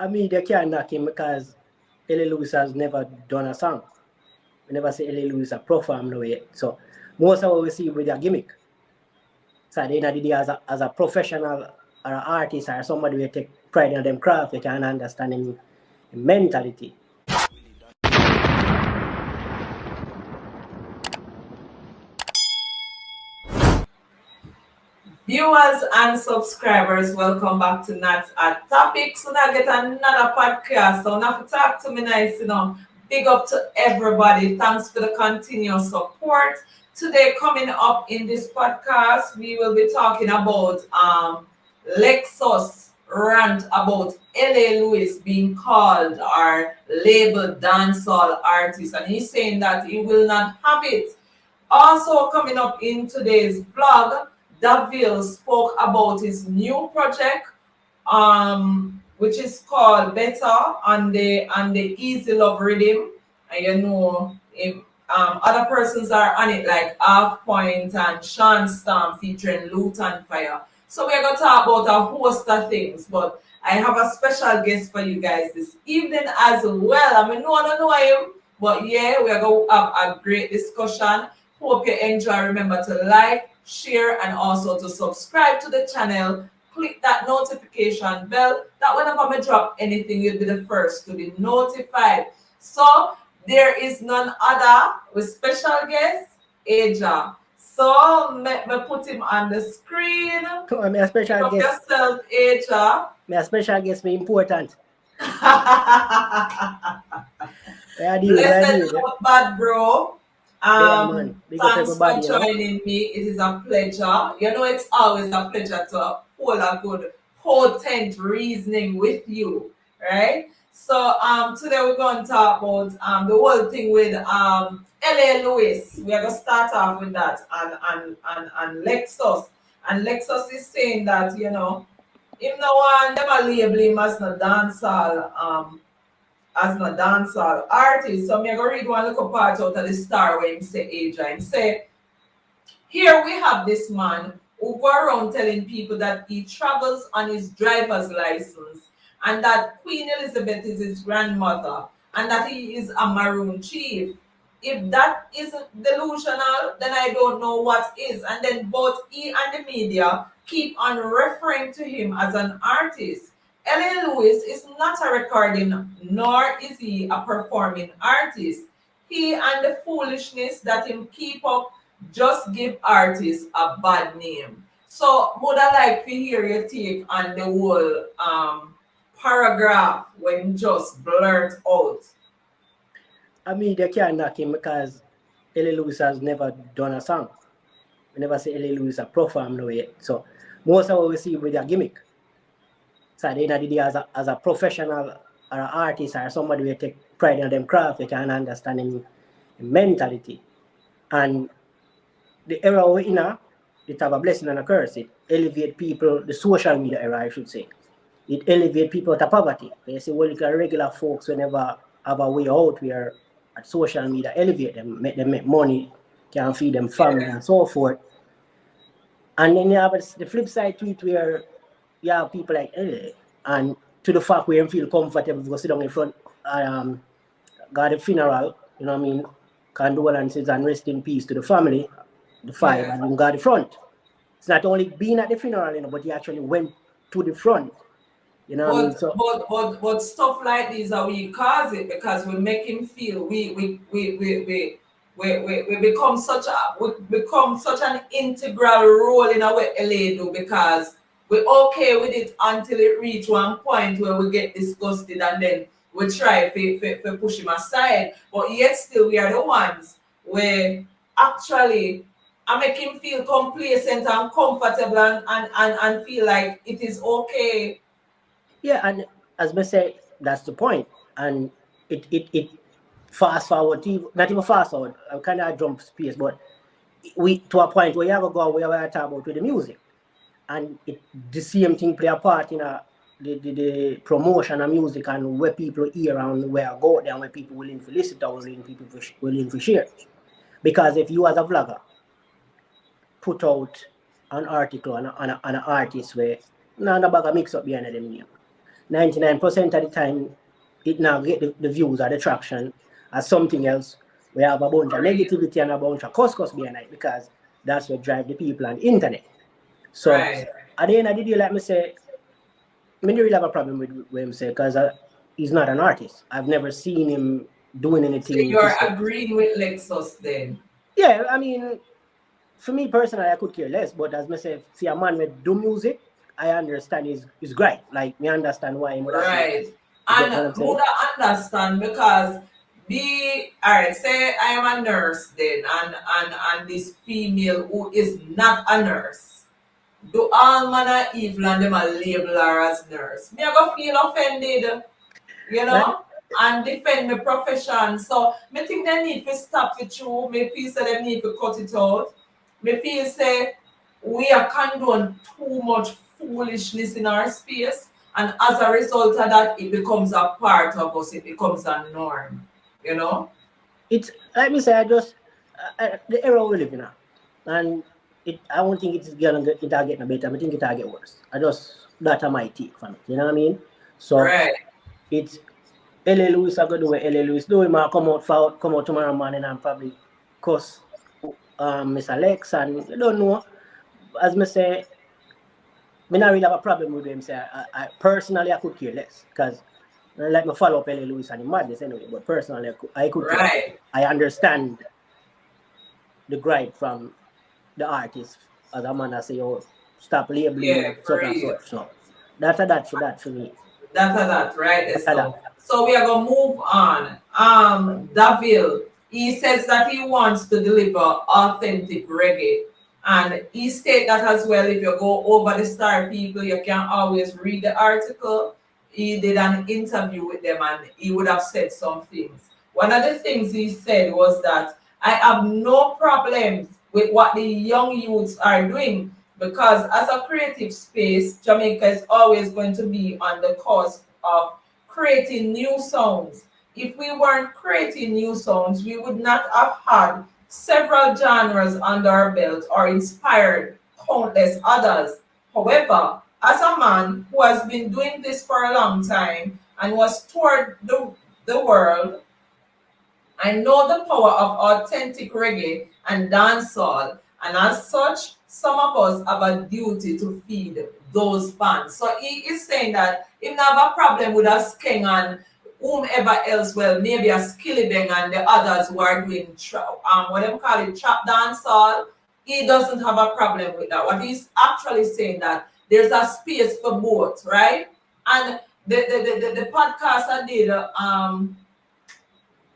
I mean, they can't knock him because Ellie Lewis has never done a song. We never see Ellie Lewis a perform no way. So most of what we see with their gimmick. So at the end of the day, as a professional or an artist or somebody who take pride in them craft, you can understand him mentality. Viewers and subscribers, welcome back to Nats at Topics. So now get another podcast. So now to talk to me nice, big up to everybody. Thanks for the continuous support. Today coming up in this podcast, we will be talking about Lexus rant about LA Lewis being called or labeled dancehall artist, and he's saying that he will not have it. Also coming up in today's vlog, Daville spoke about his new project, which is called Better on the Easy Love Rhythm. And if other persons are on it like Half Point and Sean Storm featuring Loot and Fire. So we're gonna talk about a host of things, but I have a special guest for you guys this evening as well. I mean, no, I don't know him, but yeah, we're gonna have a great discussion. Hope you enjoy. Remember to like, share, and also to subscribe to the channel. Click that notification bell that whenever I drop anything, you'll be the first to be notified. So there is none other with special guest, Ajah. So let me put him on the screen. So I'm a special Pick guest. up yourself, Ajah. My special guest be important. Blessed not bad, bro. Thanks for everybody, joining me. It is a pleasure. It's always a pleasure to hold a good, potent reasoning with you, right? So today we're going to talk about the whole thing with LA Lewis. We're gonna start off with that and Lexus. And Lexus is saying that him no one never label him as no dancehall artist. So I'm going to read one little part out of the star where him say Ajah. Him say, here we have this man who go around telling people that he travels on his driver's license and that Queen Elizabeth is his grandmother and that he is a Maroon chief. If that isn't delusional, then I don't know what is. And then both he and the media keep on referring to him as an artist. LA Lewis is not a recording, nor is he a performing artist. He and the foolishness that him keep up just give artists a bad name. So would I like to hear your take on the whole paragraph when just blurt out? I mean, they can't knock him because Ellie Lewis has never done a song. We never see Ellie Lewis a perform no way. So most of what we see with their gimmick. So at the end of the day, as a professional or an artist or somebody who take pride in them craft, you can understand him mentality. And the era we're in, it have a blessing and a curse. It elevate people, the social media era, I should say. It elevate people out of poverty. You see, well, regular folks whenever have a way out where at social media elevate them, make money, can feed them family and so forth. And then you have the flip side to it where you have people like LA, and to the fact where you feel comfortable to sit down in front, got a funeral, you know what I mean, condolences and rest in peace to the family, the five, and you got the front. It's not only being at the funeral, but you actually went to the front. You know what I mean? So, but stuff like these are we cause it because we make him feel we become such an integral role in our LA do because we're okay with it until it reach one point where we get disgusted and then we try to push him aside. But yet still we are the ones where actually I make him feel complacent and comfortable and feel like it is okay. Yeah, and as I say, that's the point. And it fast forward, not even fast forward, I kind of jump space, but we to a point where you have to go where we talk about with the music. And the same thing play a part in the promotion of music and where people hear and where I go there and where people willing to listen to or willing to share. Because if you as a vlogger put out an article on an artist where no bag of mix up behind them name. 99% of the time, it now get the views or the traction as something else. We have a bunch of negativity and a bunch of cuss behind it because that's what drive the people on the internet. So at the end of the day, like me say, I don't really have a problem with what him say because he's not an artist. I've never seen him doing anything. So you're agreeing with Lexus then? Yeah, I mean, for me personally, I could care less. But as I say, see a man with do music, I understand is great. Like me understand why he would have right. And would understand because alright, say I am a nurse then and this female who is not a nurse. Do all manner evil and them a label her as nurse. Me I go feel offended, you know, and defend my profession. So me think they need to stop it through. Me feel say they need to cut it out. Me feel say we are condone too much foolishness in our space, and as a result of that, it becomes a part of us. It becomes a norm, you know. It's like me say, I just the era we live in now, and I don't think it's gonna get getting better. I think it'll get worse. I just that's my take from it. You know what I mean? So it's L.A. Lewis are gonna do what L.A. Lewis do. He might come out tomorrow morning and probably cuss Mr Lexx, and I don't know. As me say, me not really have a problem with him. Say I personally I could care less because like me follow up L.A. Lewis and the madness anyway. But personally I could care. I understand the gripe from the artist as a man. I say, oh, stop labeling such and such. So that's that for me. That's right. So we are gonna move on. Daville, he says that he wants to deliver authentic reggae. And he stated that as well. If you go over the Star People, you can always read the article. He did an interview with them and he would have said some things. One of the things he said was that I have no problems with what the young youths are doing because as a creative space, Jamaica is always going to be on the cusp of creating new sounds. If we weren't creating new sounds, we would not have had several genres under our belt or inspired countless others. However, as a man who has been doing this for a long time and was toured the world, I know the power of authentic reggae and dancehall, and as such, some of us have a duty to feed those fans. So he is saying that he doesn't have a problem with us King and whomever else, well, maybe a Skillibeng and the others who are doing what they call it, trap dancehall. He doesn't have a problem with that. What he's actually saying that there's a space for both, right? And the podcast I did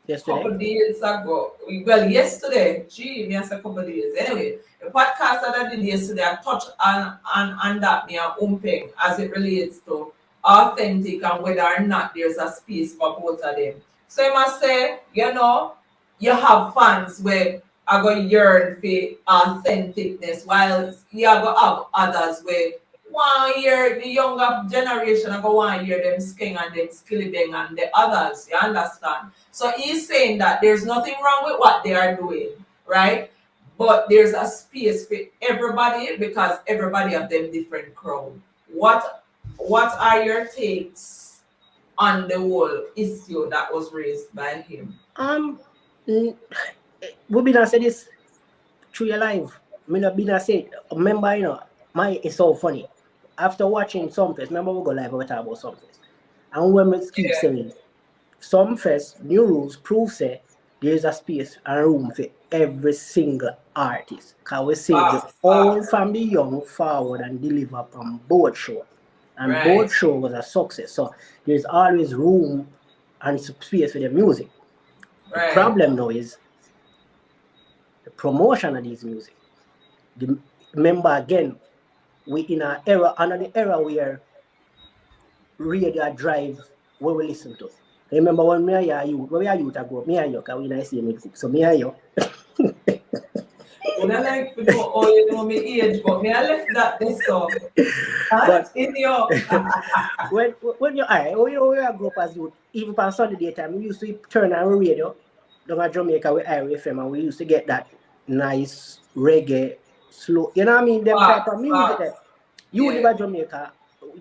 yesterday. Couple days ago. Well, yesterday. Gee, me as a couple days. Anyway, the podcast that I did yesterday, I touched on that me umping as it relates to authentic and whether or not there's a space for both of them. So I must say, you know, you have fans where I go yearn for authenticness, while you go have others where 1 year the younger generation I go 1 year them Skeng and them Skillibeng and the others, you understand? So he's saying that there's nothing wrong with what they are doing, right? But there's a space for everybody because everybody have them different crowd. What are your takes on the whole issue that was raised by him? We been say this through your life. Me not been say. Remember, you know, it's so funny. After watching some fest, remember we go live we talk about some fest, and when we keep saying some fest, new rules prove say there's a space and room for every single artist. Cause we say the all from the young forward and deliver from both show. And both show was a success. So there's always room and space for the music. The problem now is the promotion of these music. Remember again, we in another era where radio drive what we listen to. Remember when me and you, when we are youth, I grew up, me and you, because we not see me cook. So me and you. I like to know all you know me age, but me I left that this song. But in your when you grew up as youth, even on Sunday daytime, we used to turn on the radio down at Jamaica with Irish FM, and we used to get that nice reggae, slow. You know what I mean? Them type of music. You live at Jamaica.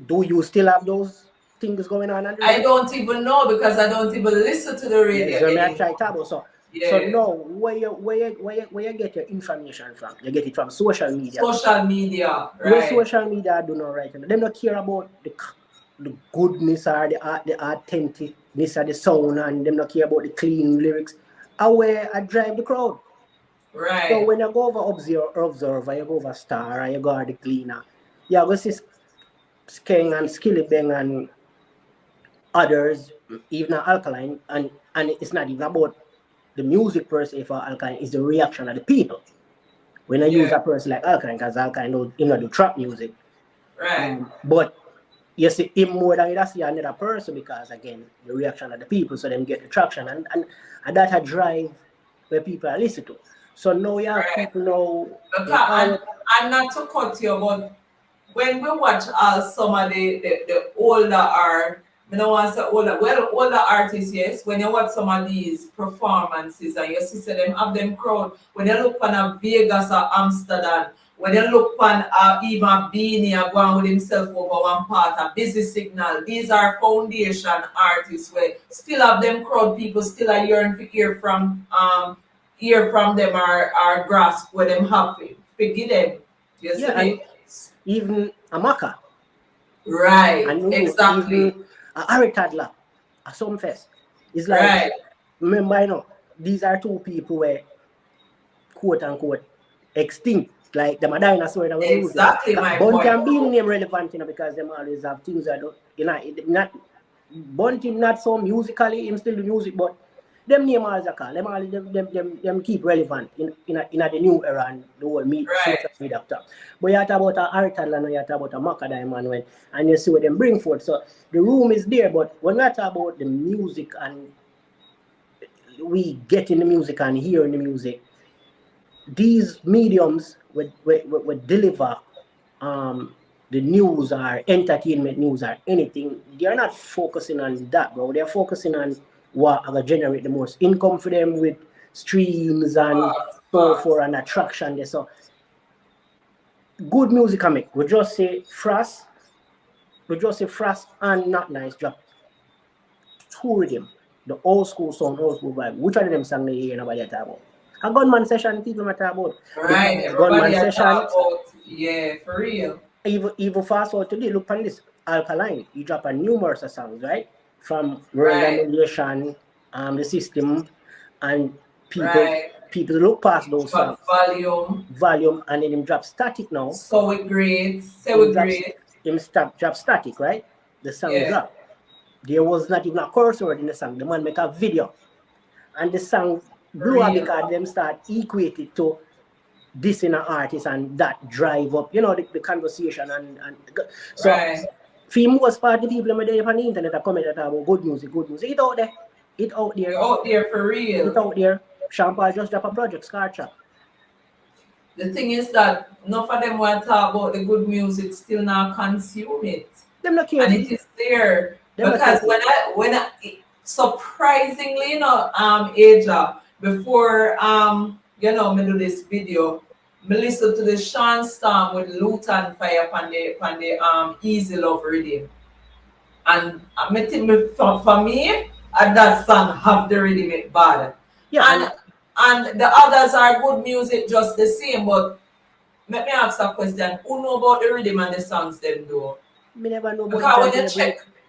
Do you still have those things going on under I don't even know because I don't even listen to the radio. Yeah, so I try to talk about so. Yeah. So now, where you get your information from? You get it from social media. Social media, right? Where social media do not right. Them don't care about the goodness or the authenticness of the sound, and them not care about the clean lyrics. Where I drive the crowd. Right. So when you go over observer, you go over star, or you go over the cleaner, you go see Skeng and Skillibeng and others, even alkaline, and it's not even about the music per se for alkaline, it's the reaction of the people. When I use a person like alkaline, because alkaline don't do trap music. Right. But you see him more than you see another person because again the reaction of the people, so them get the traction and that a drive where people are listening to. So now you have people now. Okay, and not to cut you, but when we watch some of the older art, I don't want to say older artists, yes, when you watch some of these performances and you see them have them crowd, when you look on a Vegas or Amsterdam, when you look on even Beanie going with himself over one part, a Busy Signal, these are foundation artists where still have them crowd, people still are yearning to hear from them or grasp what them happy. Forgive them. Yeah, and even Amaka. Right, and exactly. Even Harry Tadler, a Sumfest. It's like, remember, these are two people where, quote unquote, extinct. Like, them a dinosaur that we use. Exactly, my Bunty point. and Beanie name relevant, because them always have things that don't, not, Bunty not so musically, him still do music, but them name always a call. Them keep relevant in the new era and the whole social media stuff. But you talk about a Art and you talk about a Maka Diamond and you see what them bring forth. So the room is there, but when we talk about the music and we get in the music and hearing the music, these mediums would deliver the news or entertainment news or anything. They're not focusing on that, bro. They're focusing on what will generate the most income for them with streams and so for an attraction there. So good music I make. We just say Frost and Not Nice drop two rhythm. The old school song, old school vibe. Which one of them song they hear nobody talk about? A gunman session people might talk about. Right, Gunman session. About, yeah, for real. Even fast forward today, look on this alkaline. You drop a numerous of songs, right? From World Annihilation, the system, and people look past those songs. Volume, and then him drop static now. So we great. Him drop static, right? The song drop. There was not even a chorus word in the song. The man make a video. And the song blew up because them start equated to this in an artist and that drive up, the conversation and so for most part the people on the internet are comment about good music. It out there. It out there for real. It out there. Sean Paul just drop a project, Scar Trap. The thing is that none of them want to talk about the good music, still not consume it. Them not care. And it is there. Because when I surprisingly, Ajah, before me do this video, me listen to the Sean Storm with Luton Fire on the Easy Love rhythm. And for me, that song have the rhythm it bad. Yeah. And the others are good music just the same, but let me ask a question. Who know about the rhythm and the songs them do? Me never know about because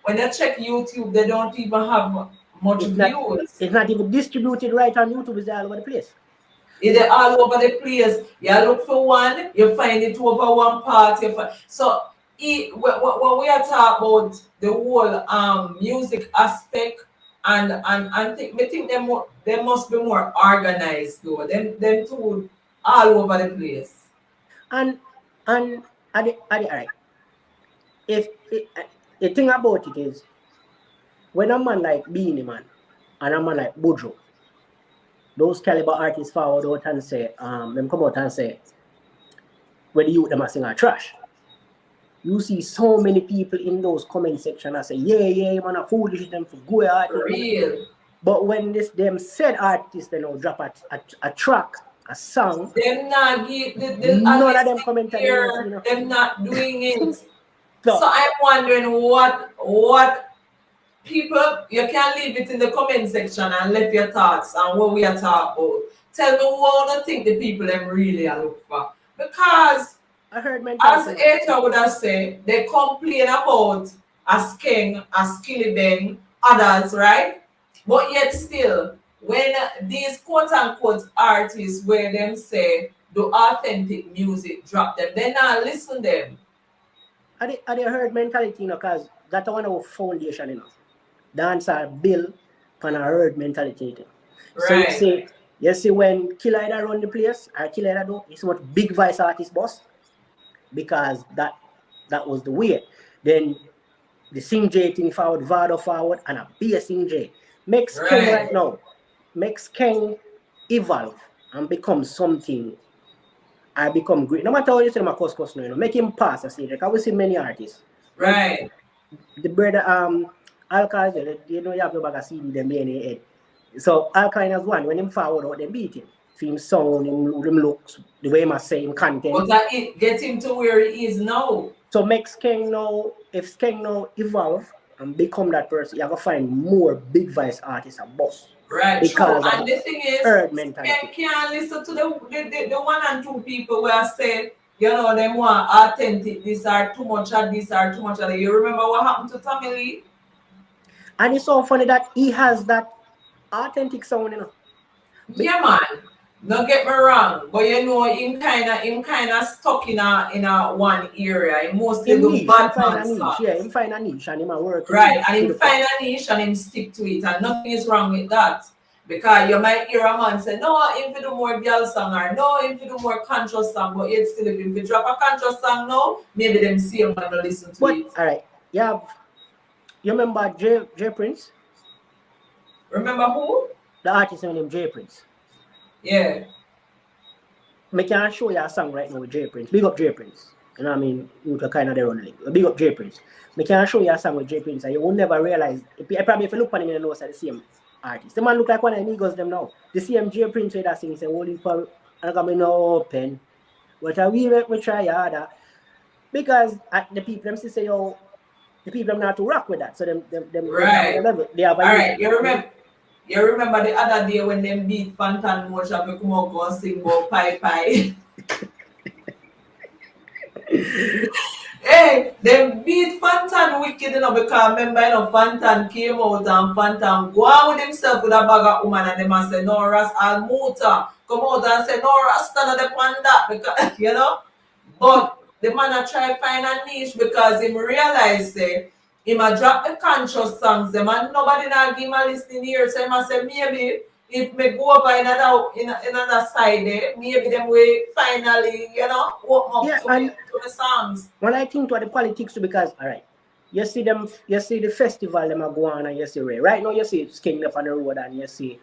when you check YouTube, they don't even have much views. It's not even distributed right on YouTube. It's all over the place. It's all over the place. You look for one, you find it over one part. So when we are talking about the whole music aspect, and I think they must be more organized though. Them two all over the place. And right. If the thing about it is, when a man like Beanie Man and a man like Bujo, those caliber artists forward out and say, them come out and say, when the youth them are singing trash. You see so many people in those comment section and say, yeah, man, a foolish them for good artists. But when them said artists, they know drop a track, a song, them not give none of them comment them not doing it. So I'm wondering what people, you can leave it in the comment section and leave your thoughts on what we are talking about. Tell me what you think the people them really are looking for. Because I heard as mentality. Ajah would have said, they complain about a King, a Skillibeng, others, right? But yet still, when these quote unquote artists where them say the authentic music drop them, they not listen them. I heard mentality, you know, because that's one of our foundation, you know. Dance are built on a herd mentality. You know. So Right. you see when Killer run the place, or Killer do, it's what big voice artist boss, because that was the way. Then the Sing J thing forward, Vado forward, and a bass Sing J. Makes King Right. right now, makes King evolve and become something. I become great. No matter how you say my course now, you know, make him pass a stage. Like I will see many artists. Like Right. the brother Alcal, you know you have to bag a CD them in the head. So Alcal has one when him forward out, they beat him. For him sound, him looks, the way I say him content. But that it get him to where he is now. So make Skeng now, if Skeng now evolve and become that person, you're gonna find more big voice artists and boss. Right, true. Because of And the thing is, herd you mentality. can't listen to the one and two people where I said, you know, them want authentic, this are too much of this are too much of that. You remember what happened to Tommy Lee? And it's so funny that he has that authentic sound, you know. Yeah, man. Don't get me wrong, but you know, him kinda stuck in a one area. He mostly Him do niche, him bad find man a niche, stuff. yeah, him find a niche and him a work Right, and to him the point. find a niche and him stick to it, and nothing is wrong with that. Because you might hear a man say, no, if you do more girl song, or no, if you do more conscious song, but yet still, if you drop a conscious song now, maybe them see him and listen to But it. all right, you remember J Prince? Remember who? The artist named J Prince. Yeah. I can show you a song right now with J Prince. Big up J Prince. You know what I mean? You can kind of their own link. Big up J Prince. I can show you a song with J Prince and you will never realize. Probably if you look at him, you know it's the same artist. The man look like one of the amigos them now. The same J Prince with that sing, say, holy for I got me no open. But I will make me try harder. Because the people them still say, oh, the people them not to rock with that. So them not Right. on the level. They have a All youth. right. You remember the other day when them beat Fantan Mocha to come up and sing about Pai Pai? Hey, they beat Fantan wicked, you know, because remember, you know, Fantan came out and Fantan go on with himself with a bag of woman and them and say, no, Ras Almuta. Come out and say, no, Rasta, no, the that because, you know. But the man a try find a niche because him realize, say, him a drop the conscious songs, them and nobody not give him a listening ear. So him a say, maybe if me go over in another side there, maybe them will finally, you know, open up to the songs. When I think to the politics too, because all right, you see the festival them are go on and you see right now you see skin up on the road and you see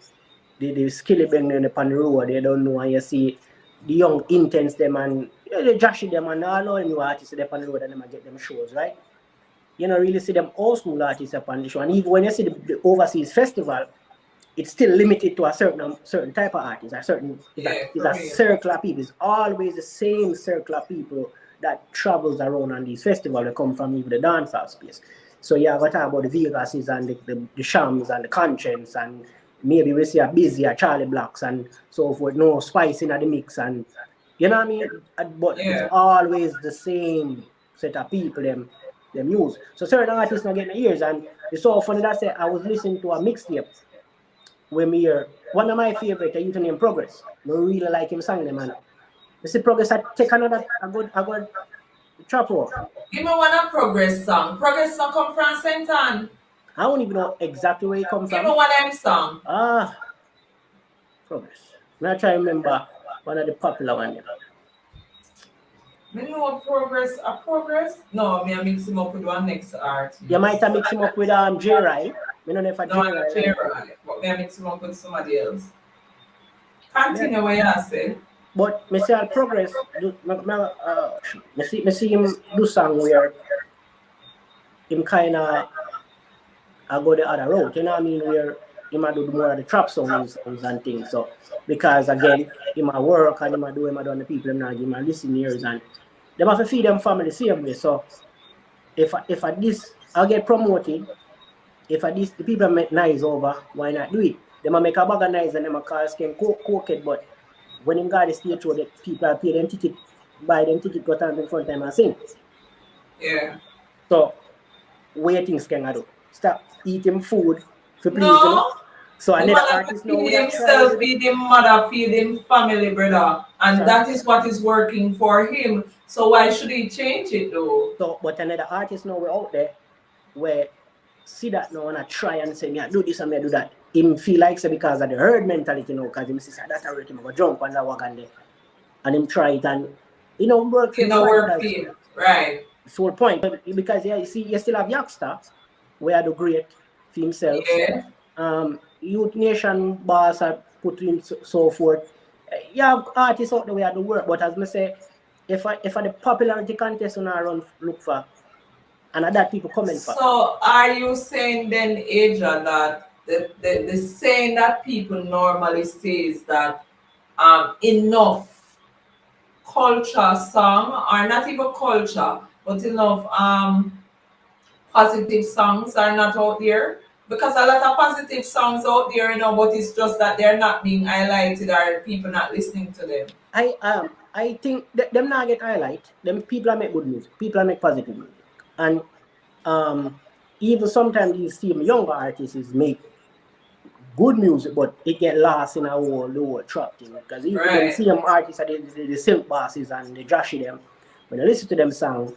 the skilly bang them up on the road, they don't know, and you see the young intense them and the Joshy them and all new artists up on the road and them get them shows, right? You don't really see them old school artists up on the show. And even when you see the overseas festival, it's still limited to a certain type of artist, it's a circle of people. It's always the same circle of people that travels around on these festivals. They come from even the dancehall space. So yeah, we talk about the Vegases and the Shams and the Conscience, and maybe we see a Busy, a Charlie Blacks and so forth. No spice in the mix, and you know what I mean. But it's always the same set of people them use. So certain artists not getting the ears, and it's so funny that I was listening to a mixtape when me hear one of my favorite, a youth named Progress. I really like him song them, man. You see Progress I take another a good trap roll. Give me one of Progress song. Progress song come from St. Ann. I don't even know exactly where he come from. Give me one of them song. Progress. I'm trying to remember one of the popular ones. Me know Progress. A Progress? No, me I mix him up with one next artist. You might have mixed him up with J Rye. Me don't know if a J Rye. But me I mix him up with somebody else. Continue what you say. But me say Progress. Me see him do song where him kind of go the other route. You know what I mean? Where he might do more of the trap songs and things. So because again, he might work and he might do on the people him not give him listen ears, and they have to feed them family the same way. So if I this I'll get promoted, if I this the people make nice over, why not do it? They might make a bag of nice and them a call skin coke, but when him got the stage show, the people are pay them ticket, buy them ticket, go stand in front of them and sing. Yeah. So where things can do? Stop eating food for please, No. So The another man have to artist now feed would have tried himself, with it. feed him mother, feed him family, brother. And that is what is working for him. So why should he change it though? So but another artist now we're out there where see that now and I try and say, yeah, do this and me do that. Him feel like say because of the herd mentality now, because him say that already him go jump on the wagon there. And him try it and work for In the everybody work because field. Right. it's whole point. Because yeah, you see you still have Youngster where do great for himself. Yeah. Youth Nation boss are put in so forth. You have artists out there where do work, but as I say, if I the popularity contest on our run look for and that people comment for. So are you saying then, Ajah, that the saying that people normally say is that enough culture song, or not even culture, but enough positive songs are not out there? Because a lot of positive songs out there, but it's just that they're not being highlighted or people not listening to them. I think them not get highlight. Them people are make good music. People are make positive music. And even sometimes you see younger artists make good music, but it get lost in a whole trap thing. Because you can see them artists are the silk bosses and the Joshy them. When I listen to them song,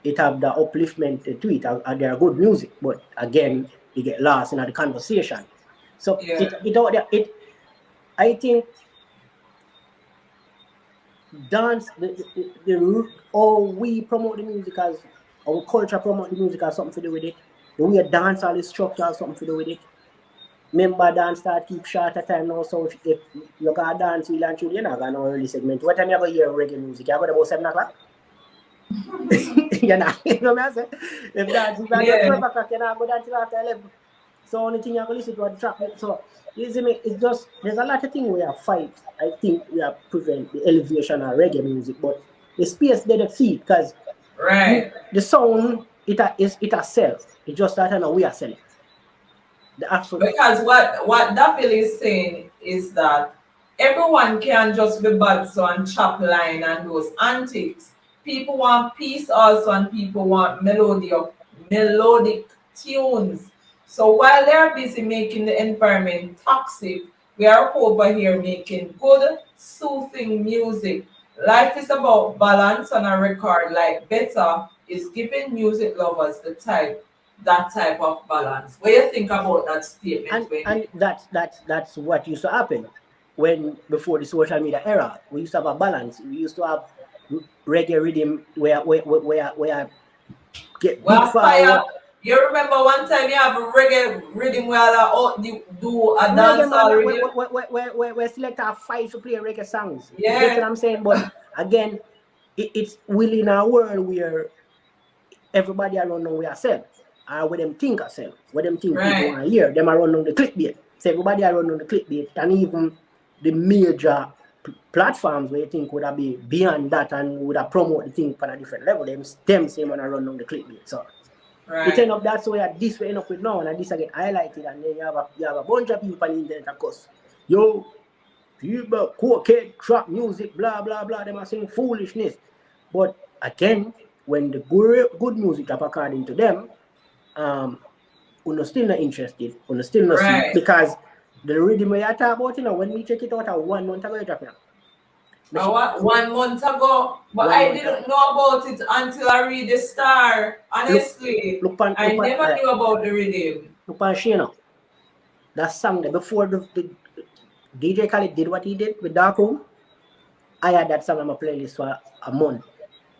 it have the upliftment to it, and they are good music. But again, it get lost in the conversation. So it I think dance the how we promote the music as our culture promote the music has something to do with it. The way dance all is structured has something to do with it. Remember dance start keep shorter time now, so if you got dance wheel and tune, you're not gonna early segment. What time you ever hear reggae music? You got about 7 o'clock? You know what I say? If dance is at 12 o'clock, you're not go dance till after 11. So only thing you have to listen to the track. So you see me, it's just there's a lot of things we have fight. I think we have prevent the elevation of reggae music, but the space they feed because the sound it a sell. It's just that and we are selling. Because what Daville is saying is that everyone can just be bad so and chop line and those antics. People want peace also and people want melodic tunes. So while they're busy making the environment toxic, we are over here making good, soothing music. Life is about balance on a record like Better is giving music lovers that type of balance. What do you think about that statement? And that's what used to happen when before the social media era. We used to have a balance. We used to have reggae rhythm where get big fire. You remember one time you have a reggae rhythm where you do a dancehall rhythm? Where select our fight to play reggae songs. Yeah. You get what I'm saying? But again, it's within a world where everybody around know we are self. Or what them think ourselves, what them think people want to hear. Them are running on the clickbait. So everybody are running on the clickbait, and even the major platforms where you think would have be beyond that and would have promote the thing on a different level. Them same when I run on the clickbait. So it end up that's where this way end up with now, and this I get highlighted, and then you have a bunch of people on the internet, of course. Yo, people, cocaine, trap music, blah blah blah. Them are saying foolishness. But again, when the good music drop according to them, we're still not interested. We're still not see because the rhythm we are talking about, when we check it out 1 month ago, it dropped. 1 month ago, but I didn't know about it until I read the Star. Honestly, I never knew about the rhythm. Look on Shana. That song there before the DJ Khaled did what he did with Dark Room. I had that song on my playlist for a month,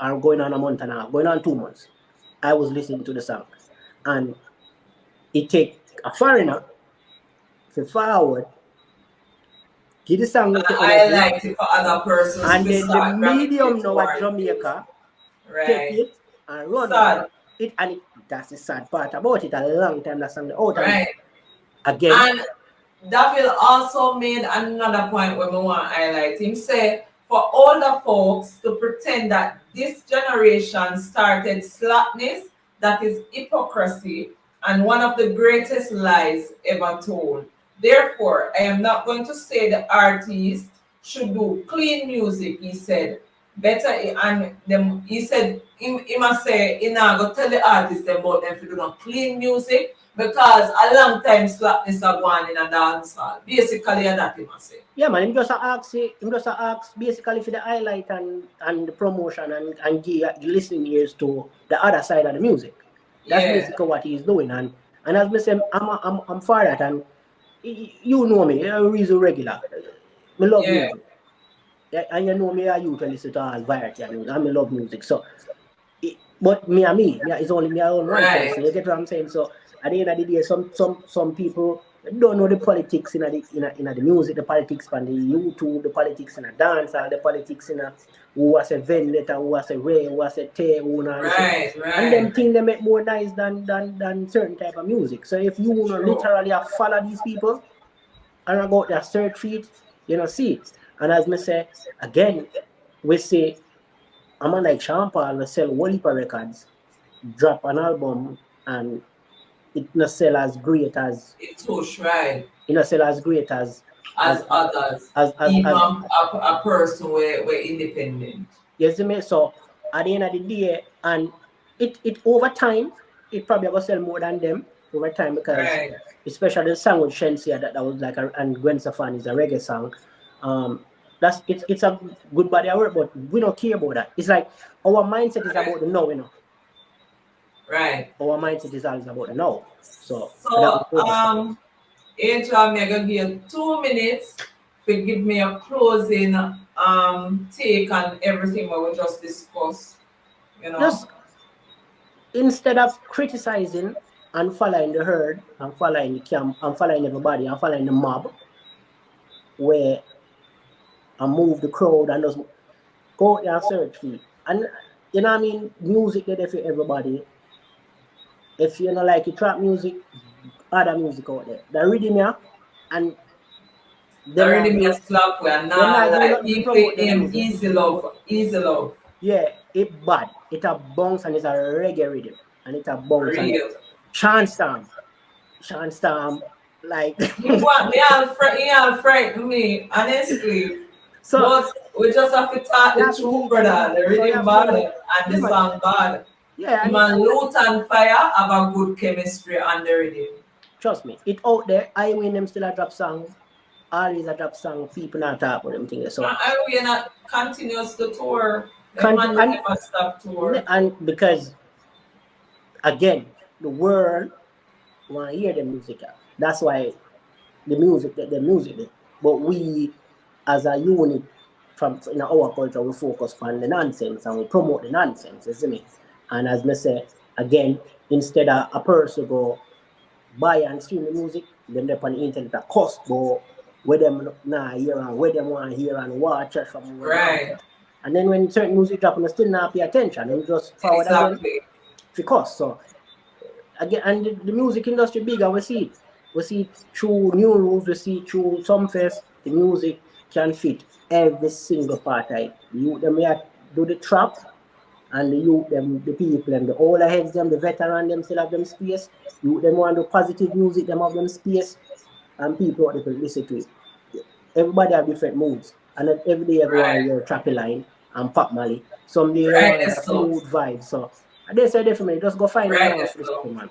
or going on a month and a half, going on 2 months. I was listening to the song, and it take a foreigner to forward, give the song I like it for other persons, and then the medium now at Jamaica take it and run it, and that's the sad part about it. A long time that song out again. And Daville also made another point when we want to highlight him. Say for older folks to pretend that this generation started slackness that is hypocrisy and one of the greatest lies ever told. Therefore, I am not going to say the artist should do clean music, he said. Better, and them, he said, he must say, he now go tell the artist them about them to do no clean music because a long time slackness are going in a dance hall. Basically, that he must say. Yeah, man, him just ask basically for the highlight and the promotion and give listening ears to the other side of the music. That's basically what he's doing. And as me say, I'm for that. And you know me, I'm really regular. I love music. Yeah, and you know me, I used to listen to all variety of music. I love music. So, but me, it's only me alone one person. You get what I'm saying? So at the end of the day, some people don't know the politics in the music, the politics on the YouTube, the politics in the dance, the politics in who was a vendetta, who was a Ray, who was a Tay, who and them things they make more nice than certain type of music. So if you want to literally follow these people and about their search feed, you know, see it. And as me say, again, we say, I'm like Sean Paul, we sell one heap of records, drop an album, and it not sell as great as it push, right? It not sell as great as others. Even a person we're independent. Yes, me. So at the end of the day, and it over time, it probably will sell more than them over time because especially the song with Shensia that was like and Gwen Stefani is a reggae song. That's it's a good body of work, but we don't care about that. It's like our mindset is about the now, you know. Right. Our mindset is always about the now. So Ajah, I'm gonna give you 2 minutes to give me a closing take on everything what we just discussed. You know. Just instead of criticizing and following the herd and following the camp and following everybody and following the mob, where I move the crowd and just go out there and search for it. And you know what I mean? Music there for everybody. If you don't like the trap music, other music out there. The rhythm here and the rhythm is slap where now like people name easy love. Yeah, it bad. It a bounce and it's a reggae rhythm. And it a bounce and Sean Storm, like you want me all frighten me, honestly. So but we just have to talk the truth, brother. The rhythm bad and the song bad. Yeah, man, Loot and Fire have a good chemistry on the rhythm. Trust me, it out there. I win them still a drop song. Always a drop song. People not talk about them things. So I will not continuous the tour. Man never stop tour. And because again, the world want to hear the music. That's why the music. But we, as a unit, from in our culture, we focus on the nonsense and we promote the nonsense. You see me? And as me say again, instead of a person go buy and stream the music, them they on the internet a cost, but where them nah hear and where them want to hear and watch it from. Right. And then when certain music drop, and still not pay attention, and just forward again for cost. So again, and the music industry bigger, we see it through new rules, we see it through some fest. The music can fit every single part of it. You them here do the trap, and the youth them, the people and the older heads them, the veteran them still have them space. You them want to do positive music, them have them space, and people want to listen to it. Everybody have different moods. And every day everyone hear Trappy Line and Pop Molly. Some day everyone have a smooth vibe. So they say definitely just go find it out, man.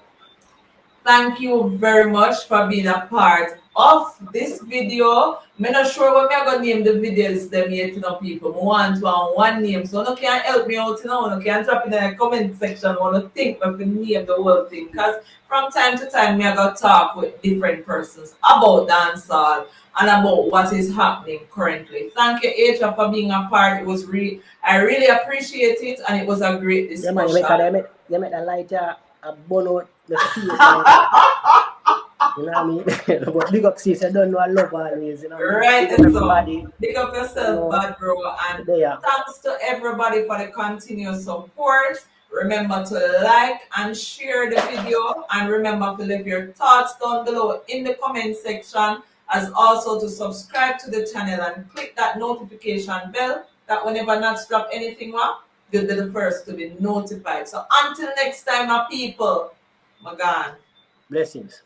Thank you very much for being a part of this video. I'm not sure what I'm going to name the videos them yet, you know, people. I want one name. So you can help me out, you know. You can drop in the comment section. I want to think of the name the whole thing. Because from time to time, I'm going to talk with different persons about dancehall and about what is happening currently. Thank you, Ajah, for being a part. It was I really appreciate it, and it was a great discussion. You make the light a bono. You know what I mean? But big up sis, I don't know I love always, you know. Right, big up everybody. Big up yourself, bad bro. And thanks to everybody for the continuous support. Remember to like and share the video, and remember to leave your thoughts down below in the comment section, as also to subscribe to the channel and click that notification bell that whenever Nats drop anything, you'll be the first to be notified. So until next time, my people, my God. Blessings.